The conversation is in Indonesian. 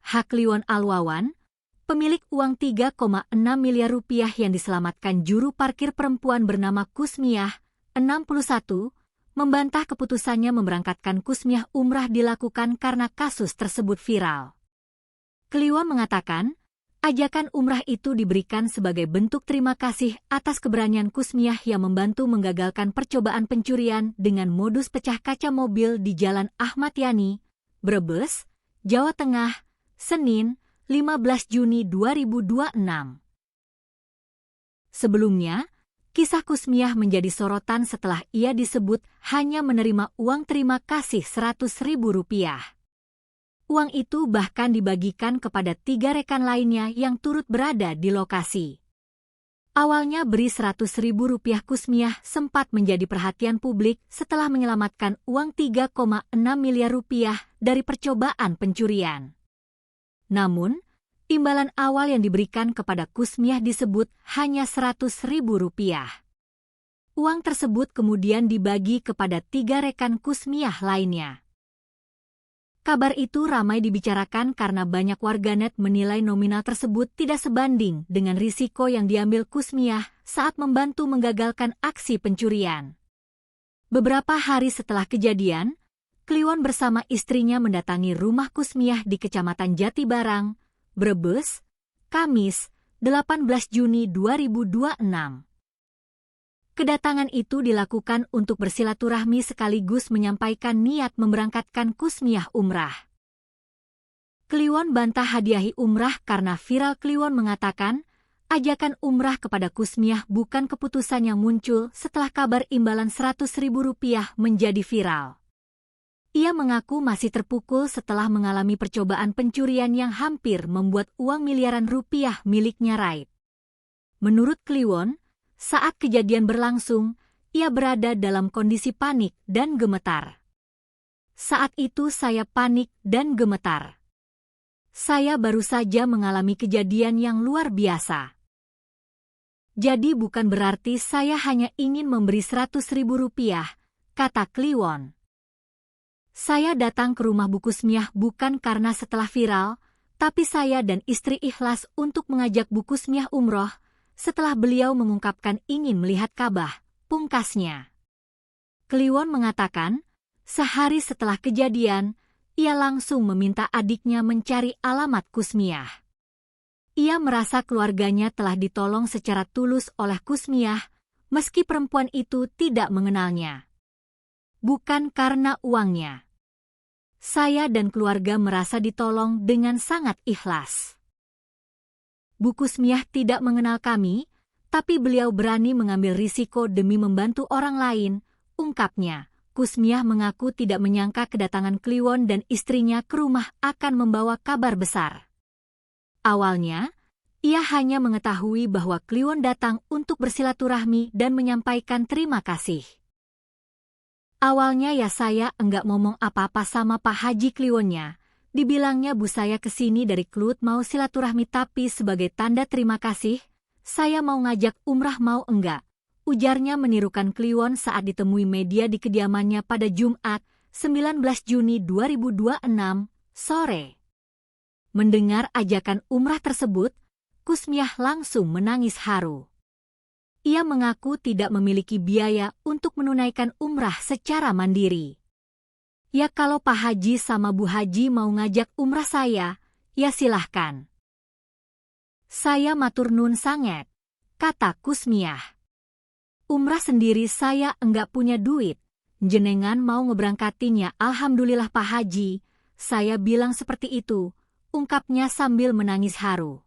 Hakliwon Alwawan, pemilik uang 3,6 miliar rupiah yang diselamatkan juru parkir perempuan bernama Kusmiah, 61, membantah keputusannya memberangkatkan Kusmiah umrah dilakukan karena kasus tersebut viral. Kliwon mengatakan, ajakan umrah itu diberikan sebagai bentuk terima kasih atas keberanian Kusmiah yang membantu menggagalkan percobaan pencurian dengan modus pecah kaca mobil di Jalan Ahmad Yani, Brebes, Jawa Tengah, Senin, 15 Juni 2026. Sebelumnya, kisah Kusmiah menjadi sorotan setelah ia disebut hanya menerima uang terima kasih Rp100.000. Uang itu bahkan dibagikan kepada 3 rekan lainnya yang turut berada di lokasi. Awalnya beri Rp100.000 Kusmiah sempat menjadi perhatian publik setelah menyelamatkan uang 3,6 miliar rupiah dari percobaan pencurian. Namun, imbalan awal yang diberikan kepada Kusmiah disebut hanya Rp100.000. Uang tersebut kemudian dibagi kepada 3 rekan Kusmiah lainnya. Kabar itu ramai dibicarakan karena banyak warganet menilai nominal tersebut tidak sebanding dengan risiko yang diambil Kusmiah saat membantu menggagalkan aksi pencurian. Beberapa hari setelah kejadian, Kliwon bersama istrinya mendatangi rumah Kusmiah di Kecamatan Jatibarang, Brebes, Kamis, 18 Juni 2026. Kedatangan itu dilakukan untuk bersilaturahmi sekaligus menyampaikan niat memberangkatkan Kusmiah umrah. Kliwon bantah hadiahi umrah karena viral. Kliwon mengatakan, ajakan umrah kepada Kusmiah bukan keputusan yang muncul setelah kabar imbalan Rp100.000 menjadi viral. Ia mengaku masih terpukul setelah mengalami percobaan pencurian yang hampir membuat uang miliaran rupiah miliknya raib. Menurut Kliwon, saat kejadian berlangsung, ia berada dalam kondisi panik dan gemetar. Saat itu saya panik dan gemetar. Saya baru saja mengalami kejadian yang luar biasa. Jadi bukan berarti saya hanya ingin memberi Rp100.000, kata Kliwon. Saya datang ke rumah Bu Kusmiah bukan karena setelah viral, tapi saya dan istri ikhlas untuk mengajak Bu Kusmiah umroh setelah beliau mengungkapkan ingin melihat Ka'bah, pungkasnya. Kliwon mengatakan, sehari setelah kejadian, ia langsung meminta adiknya mencari alamat Kusmiah. Ia merasa keluarganya telah ditolong secara tulus oleh Kusmiah, meski perempuan itu tidak mengenalnya. Bukan karena uangnya. Saya dan keluarga merasa ditolong dengan sangat ikhlas. Bu Kusmiah tidak mengenal kami, tapi beliau berani mengambil risiko demi membantu orang lain, ungkapnya. Kusmiah mengaku tidak menyangka kedatangan Kliwon dan istrinya ke rumah akan membawa kabar besar. Awalnya, ia hanya mengetahui bahwa Kliwon datang untuk bersilaturahmi dan menyampaikan terima kasih. Awalnya ya saya enggak ngomong apa-apa sama Pak Haji Kliwonnya. Dibilangnya Bu saya kesini dari Klut mau silaturahmi tapi sebagai tanda terima kasih, saya mau ngajak umrah mau enggak? Ujarnya menirukan Kliwon saat ditemui media di kediamannya pada Jumat, 19 Juni 2026, sore. Mendengar ajakan umrah tersebut, Kusmiah langsung menangis haru. Ia mengaku tidak memiliki biaya untuk menunaikan umrah secara mandiri. Ya kalau Pak Haji sama Bu Haji mau ngajak umrah saya, ya silahkan. Saya matur nun sanget, kata Kusmiah. Umrah sendiri saya enggak punya duit, jenengan mau ngeberangkatin ya alhamdulillah Pak Haji, saya bilang seperti itu, ungkapnya sambil menangis haru.